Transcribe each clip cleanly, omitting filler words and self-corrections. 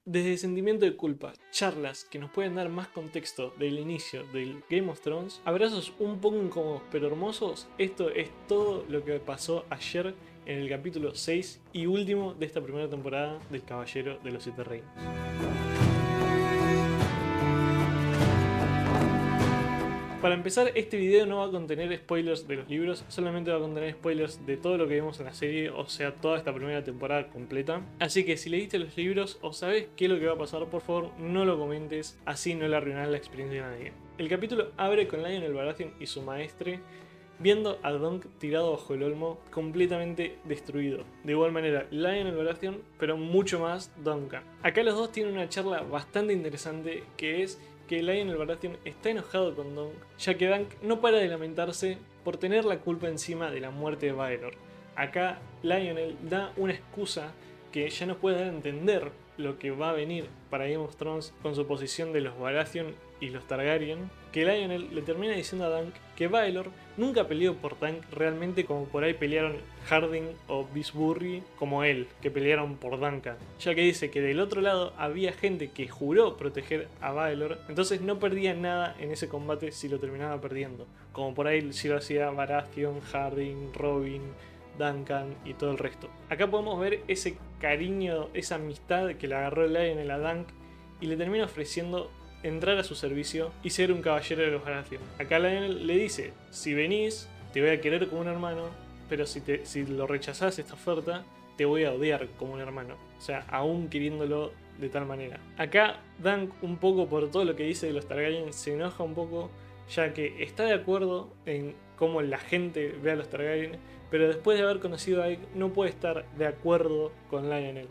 Desde sentimiento de culpa, charlas que nos pueden dar más contexto del inicio del Game of Thrones, abrazos un poco incómodos pero hermosos, esto es todo lo que pasó ayer en el capítulo 6 y último de esta primera temporada del Caballero de los Siete Reinos. Para empezar, este video no va a contener spoilers de los libros, solamente va a contener spoilers de todo lo que vimos en la serie, o sea, toda esta primera temporada completa. Así que si leíste los libros o sabes qué es lo que va a pasar, por favor no lo comentes, así no le arruinarás la experiencia a nadie. El capítulo abre con Lionel Baratheon y su maestre viendo a Dunk tirado bajo el olmo, completamente destruido. De igual manera, Lionel Baratheon, pero mucho más Duncan. Acá los dos tienen una charla bastante interesante, que es que Lionel Baratheon está enojado con Dunk, ya que Dunk no para de lamentarse por tener la culpa encima de la muerte de Baelor. Acá Lionel da una excusa que ya no puede dar a entender lo que va a venir para Game of Thrones con su posición de los Baratheon y los Targaryen, que Lionel le termina diciendo a Dunk que Baelor nunca peleó por Dunk realmente como por ahí pelearon Harding o Bisburry como él, que pelearon por Duncan, ya que dice que del otro lado había gente que juró proteger a Baelor, entonces no perdía nada en ese combate si lo terminaba perdiendo, como por ahí si lo hacía Baratheon, Harding, Robin, Duncan y todo el resto. Acá podemos ver ese cariño, esa amistad que le agarró Lionel a Dunk y le termina ofreciendo entrar a su servicio y ser un caballero de los Baratheon. Acá Lionel le dice, si venís, te voy a querer como un hermano, pero si lo rechazás esta oferta, te voy a odiar como un hermano. O sea, aún queriéndolo de tal manera. Acá Dunk, un poco por todo lo que dice de los Targaryen, se enoja un poco, ya que está de acuerdo en cómo la gente ve a los Targaryen, pero después de haber conocido a Ike no puede estar de acuerdo con Lionel,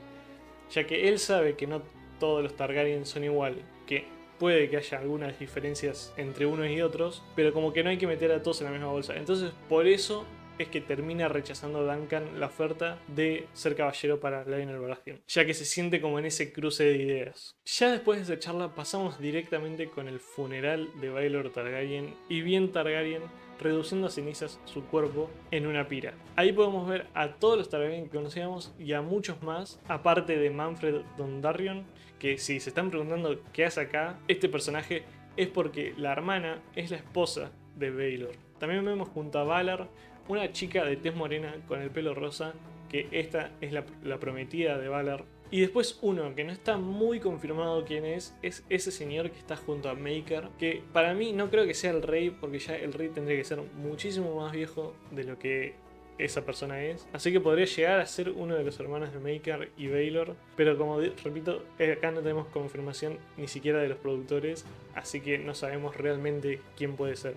ya que él sabe que no todos los Targaryen son igual, que puede que haya algunas diferencias entre unos y otros, pero como que no hay que meter a todos en la misma bolsa. Entonces por eso es que termina rechazando Duncan la oferta de ser caballero para Lionel Baratheon, ya que se siente como en ese cruce de ideas. Ya después de esa charla pasamos directamente con el funeral de Baelor Targaryen y bien Targaryen reduciendo a cenizas su cuerpo en una pira. Ahí podemos ver a todos los Targaryen que conocíamos y a muchos más, aparte de Manfred Dondarrion, que si se están preguntando qué hace acá, este personaje es porque la hermana es la esposa de Baelor. También vemos junto a Valar una chica de tez morena con el pelo rosa, que esta es la prometida de Valar. Y después uno que no está muy confirmado quién es ese señor que está junto a Maker, que para mí no creo que sea el rey, porque ya el rey tendría que ser muchísimo más viejo de lo que esa persona es. Así que podría llegar a ser uno de los hermanos de Maker y Baelor. Pero como repito, acá no tenemos confirmación ni siquiera de los productores, así que no sabemos realmente quién puede ser,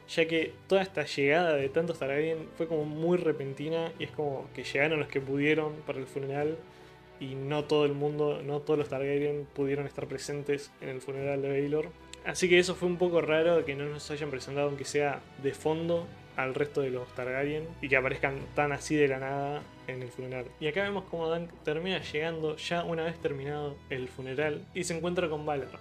ya que toda esta llegada de tantos Targaryen fue como muy repentina y es como que llegaron los que pudieron para el funeral y no todo el mundo, no todos los Targaryen pudieron estar presentes en el funeral de Baelor. Así que eso fue un poco raro que no nos hayan presentado, aunque sea de fondo, al resto de los Targaryen y que aparezcan tan así de la nada en el funeral. Y acá vemos como Dunk termina llegando ya una vez terminado el funeral y se encuentra con Valar.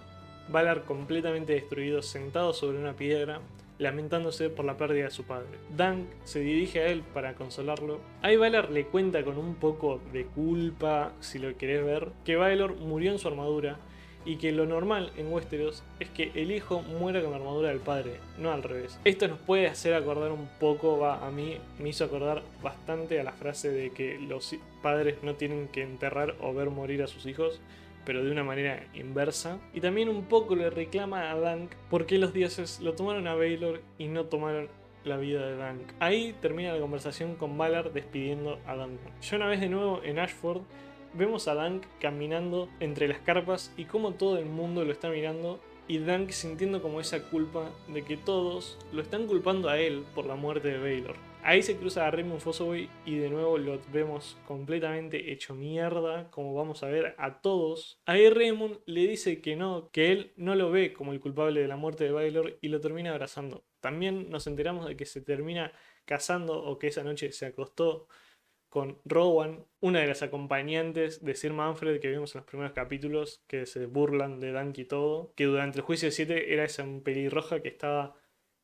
Valar completamente destruido, sentado sobre una piedra, lamentándose por la pérdida de su padre. Dunk se dirige a él para consolarlo. Ahí Valar le cuenta con un poco de culpa, si lo querés ver, que Baelor murió en su armadura y que lo normal en Westeros es que el hijo muera con la armadura del padre, no al revés. Esto nos puede hacer acordar un poco, a mí me hizo acordar bastante a la frase de que los padres no tienen que enterrar o ver morir a sus hijos, pero de una manera inversa. Y también un poco le reclama a Dunk por qué los dioses lo tomaron a Baelor y no tomaron la vida de Dunk. Ahí termina la conversación con Valar despidiendo a Dunk. Ya una vez de nuevo en Ashford, vemos a Dunk caminando entre las carpas y como todo el mundo lo está mirando y Dunk sintiendo como esa culpa de que todos lo están culpando a él por la muerte de Baelor. Ahí se cruza a Raymond Fossoway y de nuevo lo vemos completamente hecho mierda, como vamos a ver a todos. Ahí Raymond le dice que no, que él no lo ve como el culpable de la muerte de Baelor y lo termina abrazando. También nos enteramos de que se termina casando o que esa noche se acostó con Rowan, una de las acompañantes de Sir Manfred que vimos en los primeros capítulos, que se burlan de Dunk y todo, que durante el juicio de 7 era esa pelirroja que estaba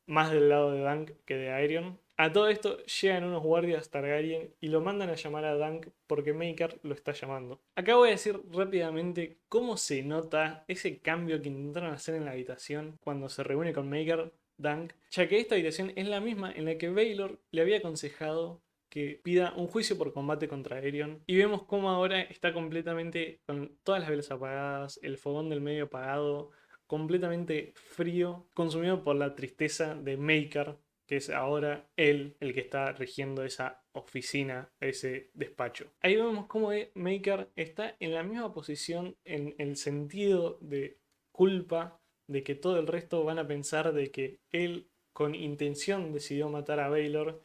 más del lado de Dunk que de Aerion. A todo esto llegan unos guardias Targaryen y lo mandan a llamar a Dunk porque Maker lo está llamando. Acá voy a decir rápidamente cómo se nota ese cambio que intentaron hacer en la habitación cuando se reúne con Maker, Dunk, ya que esta habitación es la misma en la que Baelor le había aconsejado que pida un juicio por combate contra Aerion. Y vemos cómo ahora está completamente con todas las velas apagadas, el fogón del medio apagado, completamente frío, consumido por la tristeza de Maker, que es ahora él el que está rigiendo esa oficina, ese despacho. Ahí vemos cómo Maker está en la misma posición en el sentido de culpa de que todo el resto van a pensar de que él con intención decidió matar a Baelor,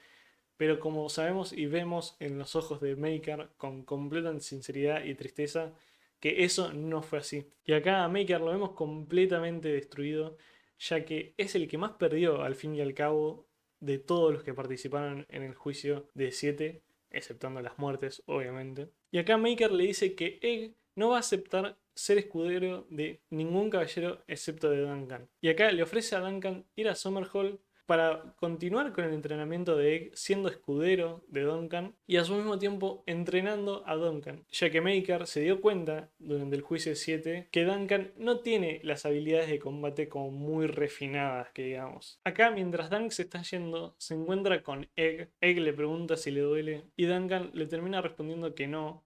pero como sabemos y vemos en los ojos de Maker con completa sinceridad y tristeza, que eso no fue así. Y acá a Maker lo vemos completamente destruido, ya que es el que más perdió al fin y al cabo de todos los que participaron en el juicio de 7, exceptando las muertes, obviamente. Y acá Maker le dice que Egg no va a aceptar ser escudero de ningún caballero excepto de Duncan. Y acá le ofrece a Duncan ir a Summerhall para continuar con el entrenamiento de Egg siendo escudero de Duncan y a su mismo tiempo entrenando a Duncan, ya que Maker se dio cuenta durante el juicio 7 que Duncan no tiene las habilidades de combate como muy refinadas, que digamos. Acá mientras Dunk se está yendo, se encuentra con Egg. Egg le pregunta si le duele y Duncan le termina respondiendo que no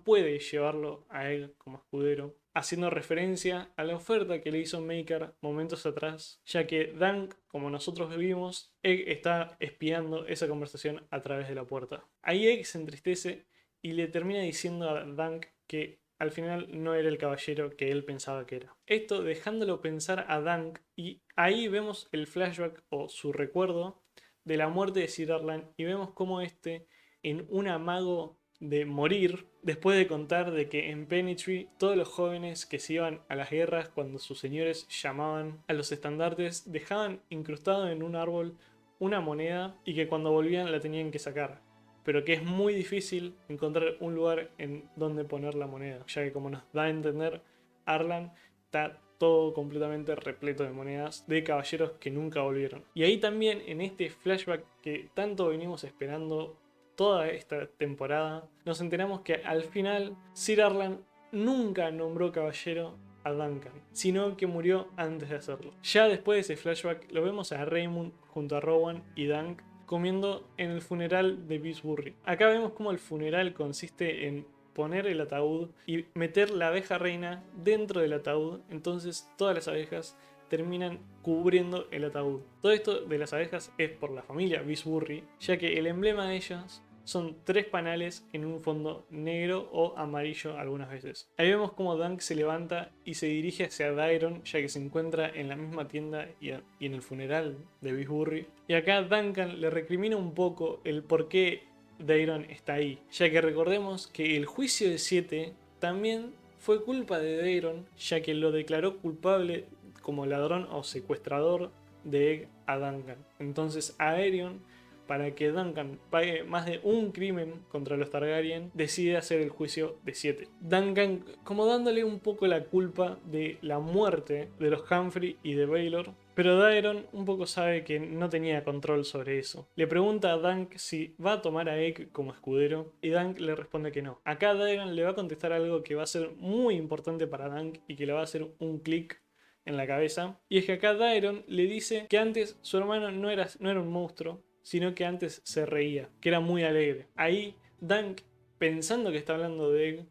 puede llevarlo a Egg como escudero, haciendo referencia a la oferta que le hizo Maker momentos atrás, ya que Dunk, como nosotros vimos, Egg está espiando esa conversación a través de la puerta. Ahí Egg se entristece y le termina diciendo a Dunk que al final no era el caballero que él pensaba que era. Esto dejándolo pensar a Dunk y ahí vemos el flashback o su recuerdo de la muerte de Sir Arlan y vemos cómo este en un amago de morir, después de contar de que en Pennytree todos los jóvenes que se iban a las guerras cuando sus señores llamaban a los estandartes dejaban incrustado en un árbol una moneda y que cuando volvían la tenían que sacar, pero que es muy difícil encontrar un lugar en donde poner la moneda, ya que como nos da a entender, Arlan está todo completamente repleto de monedas de caballeros que nunca volvieron. Y ahí también en este flashback que tanto venimos esperando toda esta temporada, nos enteramos que al final Sir Arlan nunca nombró caballero a Duncan, sino que murió antes de hacerlo. Ya después de ese flashback lo vemos a Raymond junto a Rowan y Dunk comiendo en el funeral de Beesbury. Acá vemos cómo el funeral consiste en poner el ataúd y meter la abeja reina dentro del ataúd, entonces todas las abejas terminan cubriendo el ataúd. Todo esto de las abejas es por la familia Beesbury, ya que el emblema de ellas son 3 panales en un fondo negro o amarillo algunas veces. Ahí vemos como Dunk se levanta y se dirige hacia Dairon, ya que se encuentra en la misma tienda y en el funeral de Beesbury. Y acá Duncan le recrimina un poco el por qué Dairon está ahí, ya que recordemos que el juicio de 7 también fue culpa de Dairon, ya que lo declaró culpable como ladrón o secuestrador de Egg a Duncan. Entonces Aerion, para que Duncan pague más de un crimen contra los Targaryen, decide hacer el juicio de 7. Duncan como dándole un poco la culpa de la muerte de los Humphrey y de Baelor, pero Daeron un poco sabe que no tenía control sobre eso. Le pregunta a Dunk si va a tomar a Egg como escudero y Dunk le responde que no. Acá Daeron le va a contestar algo que va a ser muy importante para Dunk y que le va a hacer un clic en la cabeza. Y es que acá Daeron le dice que antes su hermano no era un monstruo, sino que antes se reía, que era muy alegre. Ahí Dunk, pensando que está hablando de Egg,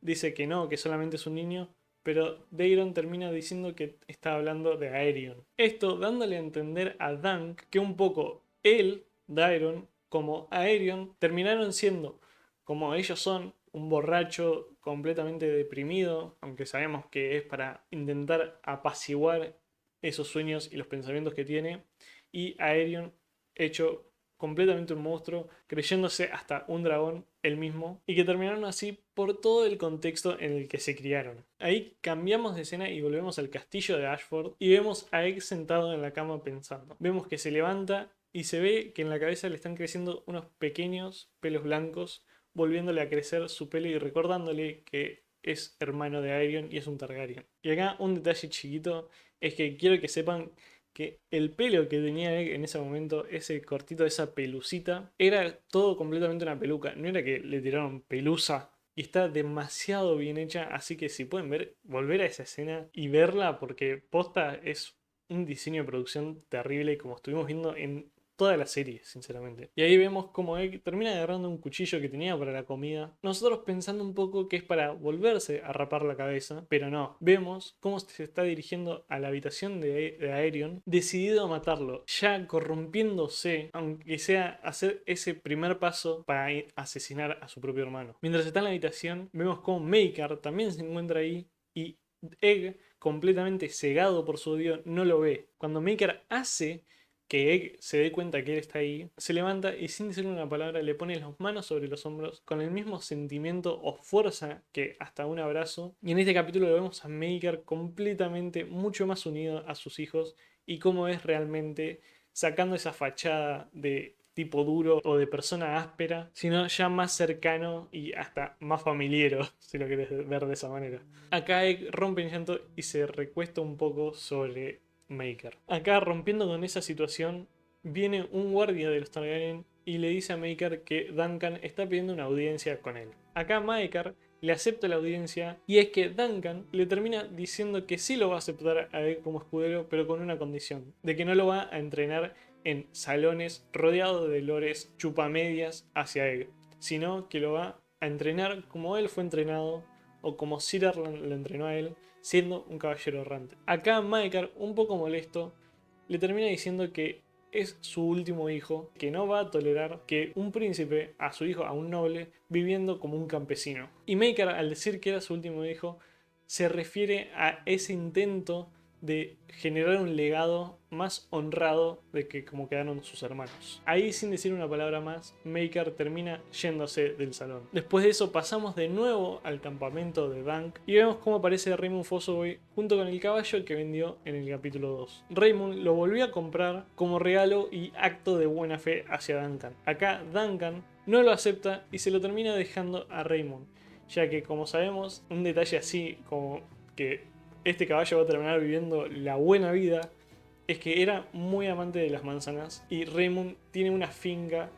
dice que no, que solamente es un niño, pero Daeron termina diciendo que está hablando de Aerion. Esto dándole a entender a Dunk que un poco él, Daeron, como Aerion, terminaron siendo, como ellos son, un borracho completamente deprimido, aunque sabemos que es para intentar apaciguar esos sueños y los pensamientos que tiene, y Aerion hecho completamente un monstruo, creyéndose hasta un dragón el mismo, y que terminaron así por todo el contexto en el que se criaron. Ahí cambiamos de escena y volvemos al castillo de Ashford y vemos a Egg sentado en la cama pensando. Vemos que se levanta y se ve que en la cabeza le están creciendo unos pequeños pelos blancos, volviéndole a crecer su pelo y recordándole que es hermano de Aerion y es un Targaryen. Y acá un detalle chiquito es que quiero que sepan que el pelo que tenía Egg en ese momento, ese cortito, esa pelucita, era todo completamente una peluca. No era que le tiraron pelusa. Y está demasiado bien hecha, así que si pueden ver, volver a esa escena y verla, porque posta es un diseño de producción terrible, como estuvimos viendo en toda la serie, sinceramente. Y ahí vemos cómo Egg termina agarrando un cuchillo que tenía para la comida. Nosotros pensando un poco que es para volverse a rapar la cabeza, pero no. Vemos cómo se está dirigiendo a la habitación de Aerion, decidido a matarlo, ya corrompiéndose, aunque sea hacer ese primer paso para asesinar a su propio hermano. Mientras está en la habitación, vemos cómo Maker también se encuentra ahí y Egg, completamente cegado por su odio, no lo ve. Cuando Maker hace que Egg se dé cuenta que él está ahí, se levanta y sin decir una palabra le pone las manos sobre los hombros con el mismo sentimiento o fuerza que hasta un abrazo. Y en este capítulo lo vemos a Maker completamente mucho más unido a sus hijos y cómo es realmente sacando esa fachada de tipo duro o de persona áspera, sino ya más cercano y hasta más familiero, si lo querés ver de esa manera. Acá Egg rompe en llanto y se recuesta un poco sobre Maker. Acá, rompiendo con esa situación, viene un guardia de los Targaryen y le dice a Maker que Duncan está pidiendo una audiencia con él. Acá Maker le acepta la audiencia y es que Duncan le termina diciendo que sí lo va a aceptar a él como escudero, pero con una condición, de que no lo va a entrenar en salones rodeado de lores chupamedias hacia él, sino que lo va a entrenar como él fue entrenado o como Sir Erland lo entrenó a él, siendo un caballero errante. Acá Maekar, un poco molesto, le termina diciendo que es su último hijo, que no va a tolerar que un príncipe a su hijo, a un noble, viviendo como un campesino. Y Maekar, al decir que era su último hijo, se refiere a ese intento de generar un legado más honrado de que como quedaron sus hermanos. Ahí, sin decir una palabra más, Maker termina yéndose del salón. Después de eso pasamos de nuevo al campamento de Dunk y vemos cómo aparece Raymond Fossoway junto con el caballo que vendió en el capítulo 2. Raymond lo volvió a comprar como regalo y acto de buena fe hacia Duncan. Acá Duncan no lo acepta y se lo termina dejando a Raymond, ya que como sabemos, un detalle así como que este caballo va a terminar viviendo la buena vida es que era muy amante de las manzanas y Raymond tiene una finca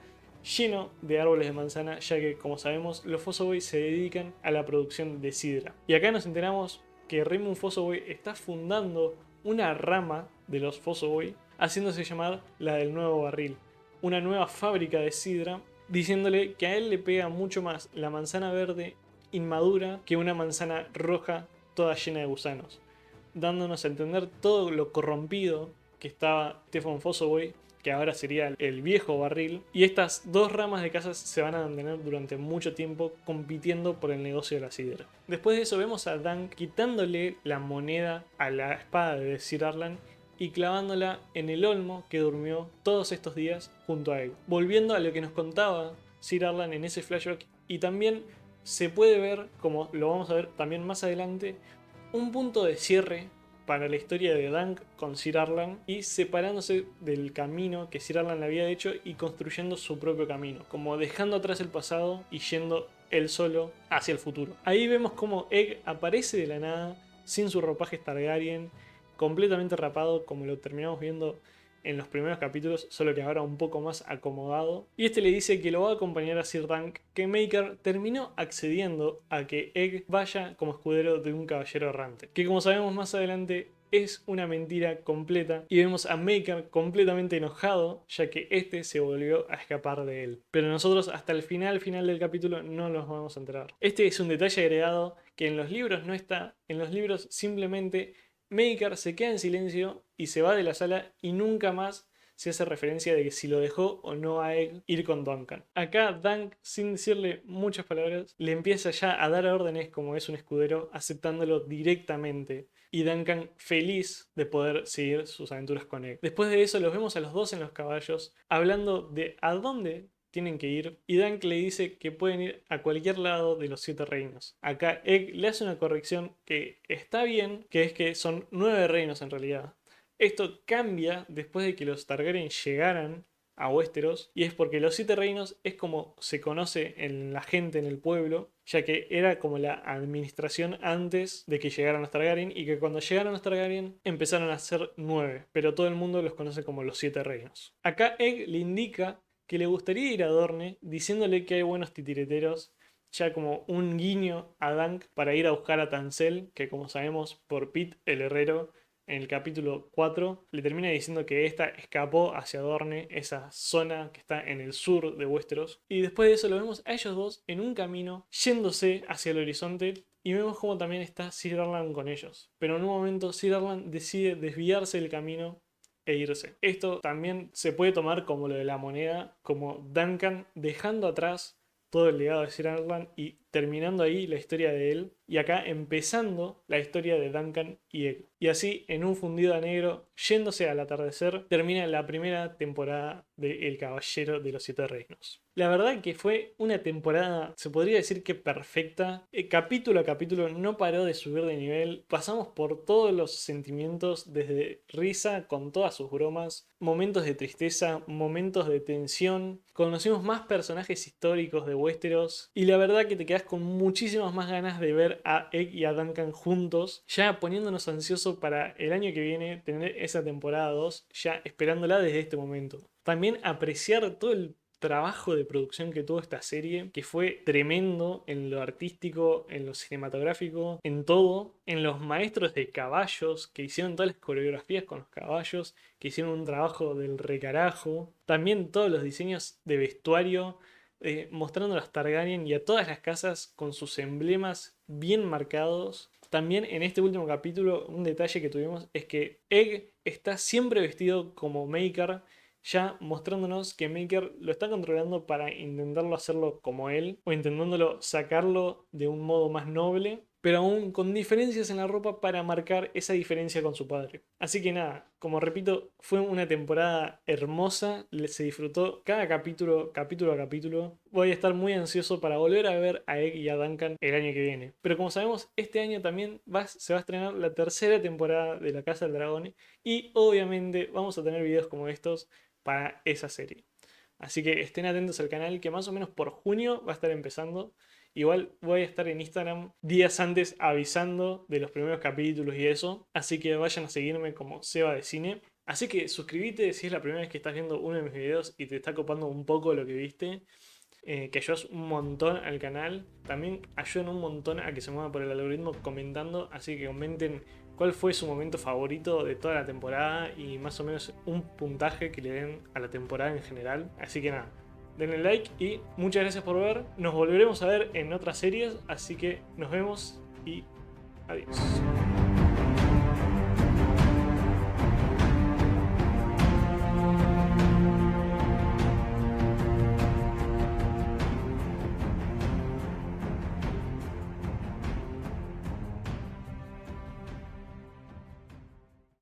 lleno de árboles de manzana, ya que como sabemos los Fossoway se dedican a la producción de sidra. Y acá nos enteramos que Raymond Fossoway está fundando una rama de los Fossoway, haciéndose llamar la del nuevo barril, una nueva fábrica de sidra, diciéndole que a él le pega mucho más la manzana verde inmadura que una manzana roja toda llena de gusanos, dándonos a entender todo lo corrompido que estaba Stefan Fossoway, que ahora sería el viejo barril, y estas dos ramas de casas se van a mantener durante mucho tiempo compitiendo por el negocio de la sidra. Después de eso vemos a Dunk quitándole la moneda a la espada de Sir Arlan y clavándola en el olmo que durmió todos estos días junto a él, volviendo a lo que nos contaba Sir Arlan en ese flashback. Y también se puede ver, como lo vamos a ver también más adelante, un punto de cierre para la historia de Dunk con Sir Arlan y separándose del camino que Sir Arlan le había hecho y construyendo su propio camino, como dejando atrás el pasado y yendo él solo hacia el futuro. Ahí vemos como Egg aparece de la nada, sin su ropaje Targaryen, completamente rapado, como lo terminamos viendo en los primeros capítulos, solo que ahora un poco más acomodado. Y este le dice que lo va a acompañar a Sir Dunk, que Maker terminó accediendo a que Egg vaya como escudero de un caballero errante. Que como sabemos más adelante es una mentira completa y vemos a Maker completamente enojado ya que este se volvió a escapar de él. Pero nosotros hasta el final del capítulo no nos vamos a enterar. Este es un detalle agregado que en los libros no está. En los libros simplemente Maker se queda en silencio y se va de la sala y nunca más se hace referencia de que si lo dejó o no a Egg ir con Duncan. Acá Dunk, sin decirle muchas palabras, le empieza ya a dar órdenes como es un escudero, aceptándolo directamente. Y Duncan feliz de poder seguir sus aventuras con Egg. Después de eso los vemos a los dos en los caballos, hablando de a dónde tienen que ir, y Dunk le dice que pueden ir a cualquier lado de los 7 reinos. Acá Egg le hace una corrección que está bien, que es que son 9 reinos en realidad. Esto cambia después de que los Targaryen llegaran a Westeros, y es porque los Siete Reinos es como se conoce en la gente, en el pueblo, ya que era como la administración antes de que llegaran los Targaryen, y que cuando llegaron los Targaryen empezaron a ser 9, pero todo el mundo los conoce como los Siete Reinos. Acá Egg le indica que le gustaría ir a Dorne, diciéndole que hay buenos titireteros, ya como un guiño a Dunk para ir a buscar a Tancel, que como sabemos por Pit el herrero en el capítulo 4 le termina diciendo que esta escapó hacia Dorne, esa zona que está en el sur de Westeros. Y después de eso lo vemos a ellos dos en un camino yéndose hacia el horizonte. Y vemos como también está Sir Erland con ellos. Pero en un momento Sir Erland decide desviarse del camino e irse. Esto también se puede tomar como lo de la moneda, como Duncan dejando atrás todo el legado de Sir Erland y terminando ahí la historia de él, y acá empezando la historia de Duncan y Egg. Y así, en un fundido a negro, yéndose al atardecer, termina la primera temporada de El Caballero de los Siete Reinos. La verdad que fue una temporada, se podría decir que perfecta. Capítulo a capítulo no paró de subir de nivel. Pasamos por todos los sentimientos, desde risa con todas sus bromas, momentos de tristeza, momentos de tensión. Conocimos más personajes históricos de Westeros y la verdad que te quedas con muchísimas más ganas de ver a Egg y a Duncan juntos, ya poniéndonos ansiosos para el año que viene tener esa temporada 2, ya esperándola desde este momento. También apreciar todo el trabajo de producción que tuvo esta serie, que fue tremendo en lo artístico, en lo cinematográfico, en todo, en los maestros de caballos que hicieron todas las coreografías con los caballos, que hicieron un trabajo del recarajo, también todos los diseños de vestuario, mostrando a los Targaryen y a todas las casas con sus emblemas bien marcados. También en este último capítulo un detalle que tuvimos es que Egg está siempre vestido como Maker, ya mostrándonos que Maker lo está controlando para intentarlo hacerlo como él, o intentándolo sacarlo de un modo más noble, pero aún con diferencias en la ropa para marcar esa diferencia con su padre. Así que nada, como repito, fue una temporada hermosa, se disfrutó cada capítulo, capítulo a capítulo. Voy a estar muy ansioso para volver a ver a Egg y a Duncan el año que viene. Pero como sabemos, este año también se va a estrenar la tercera temporada de La Casa del Dragón, y obviamente vamos a tener videos como estos para esa serie. Así que estén atentos al canal, que más o menos por junio va a estar empezando. Igual voy a estar en Instagram días antes avisando de los primeros capítulos y eso. Así que vayan a seguirme como Seba de Cine. Así que suscríbete si es la primera vez que estás viendo uno de mis videos y te está copando un poco lo que viste. Que ayudas un montón al canal. También ayudan un montón a que se mueva por el algoritmo comentando. Así que comenten cuál fue su momento favorito de toda la temporada y más o menos un puntaje que le den a la temporada en general. Así que nada, denle like y muchas gracias por ver. Nos volveremos a ver en otras series, así que nos vemos y adiós.